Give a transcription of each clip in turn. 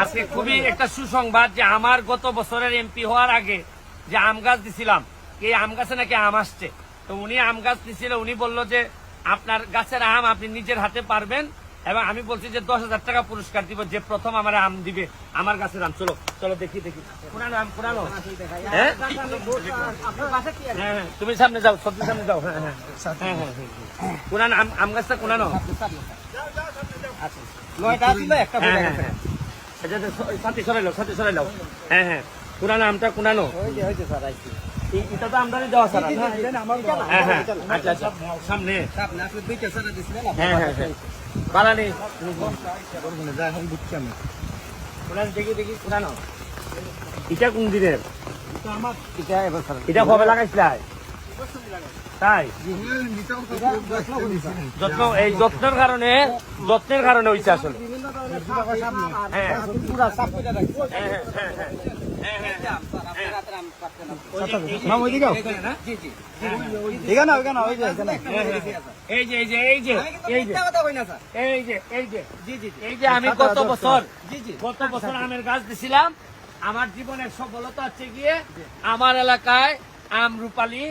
আজকে খুবই একটা সুসংবাদ যে আমার গত বছরের এমপি হওয়ার আগে যে আম গাছ দিছিলাম, এই আম গাছে নাকি আম আসছে। তো উনি আম গাছ দিছিল, উনি বললো যে আপনার গাছের আম আপনি নিজের হাতে পারবেন, এবং আমি বলছি যে 10,000 টাকা পুরস্কার দিব যে প্রথম আমার আম দিবে, আমার গাছের আম। চলো চলো দেখি দেখি কোনানো আম, কোনানো। হ্যাঁ হ্যাঁ, তুমি সামনে যাও, সবজি সামনে যাও। হ্যাঁ হ্যাঁ হ্যাঁ হ্যাঁ, কোনানো আম গাছটা কোনানো। সাথে সরাইলো, সাথে সরাইলো। হ্যাঁ হ্যাঁ, কোনানো আমটা কোনানো। এটা তো আমদানি দেওয়া স্যার। হ্যাঁ হ্যাঁ, আচ্ছা আচ্ছা, সামনে। হ্যাঁ হ্যাঁ হ্যাঁ, বালানি দেখি দেখি কোনানো। এটা কোন দিনের? এটা কবে লাগাইছিল? তাই যত্ন, এই যত্নের কারণে হয়েছে আসলে। হ্যাঁ আমি গত বছর আমের গাছ দিছিলাম। আমার জীবনের সফলতা হচ্ছে গিয়ে আমার এলাকায় আম রূপালী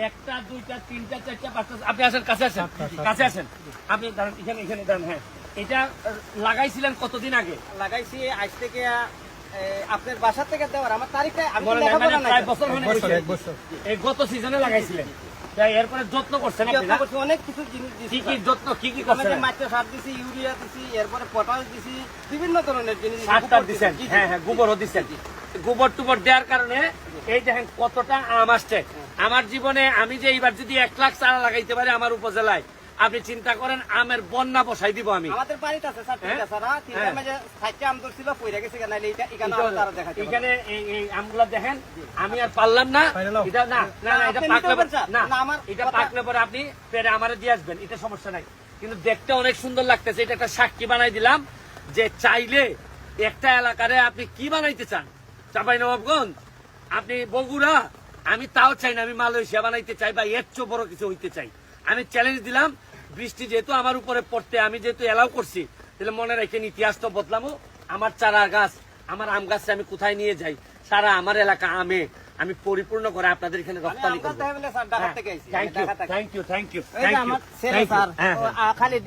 1টা 2টা 3টা 4টা 5টা। আপনি আসেন, কাছে আসেন, কাছে আসেন। আপনি দাঁড়ান, এখানে এখানে দাঁড়ান। হ্যাঁ, এটা লাগাইছিলেন কতদিন আগে? লাগাইছি আজ থেকে আপনার বাসা থেকে দেওয়ার আমার তারিখটা আমি প্রায় বছর হয়ে গেছে। এই গত সিজনে লাগাইছিলেন, তাই এরপরে যত্ন করছেন আপনি না? অনেক কিছু জিনিস দিছি। কি কি যত্ন, কি কি করছেন? মাইক্রো সার দিছি, ইউরিয়া দিছি, এরপরে পটাশ দিছি, বিভিন্ন ধরনের জিনিস সার দিচ্ছেন। হ্যাঁ হ্যাঁ, গোবরও দিচ্ছেন। গোবর টুবর দেওয়ার কারণে এই দেখেন কতটা আম আসছে। আমার জীবনে আমি যে এইবার যদি 1 লাখ চারা লাগাইতে পারি আমার উপজেলায়, আপনি চিন্তা করেন আমের বন্যা বসাই দিব আমি। আমাদের বাড়িতে আছে স্যার, ঠিক আছে স্যার। তিনটা মাঝে 60টা আম ধরছিল, পইরা গেছে। নাইলে এখানে তারা দেখাচ্ছে। এখানে এই আমগুলা দেখেন, আমি আর পারলাম না। এটা না না না, এটা পাকলে না, এটা পাকলে পরে আপনি পেরে আমারে দিয়ে আসবেন, এটা সমস্যা নাই। কিন্তু দেখতে অনেক সুন্দর লাগতেছে। এটা একটা সাক্ষী বানাই দিলাম যে চাইলে একটা এলাকারে আপনি কি বানাইতে চান, চাঁপাইনবাবগঞ্জ, আপনি বগুড়া, আমি তাও চাই না, আমি মালয়েশিয়া বানাইতে চাই বা এর চেয়ে বড় কিছু হইতে চাই। আমি চ্যালেঞ্জ দিলাম, বৃষ্টি যেহেতু আমার উপরে পড়তে আমি যেহেতু এলাও করছি, তাহলে মনে রাখেন ইতিহাস তো বদলামো। আমার চারা গাছ, আমার আম গাছে আমি কোথায় নিয়ে যাই, সারা আমার এলাকা আমে আমি পরিপূর্ণ করে আপনাদের এখানে রপ্তানি করবো। Thank you, thank you, thank you, আমার ছেলে স্যার খালি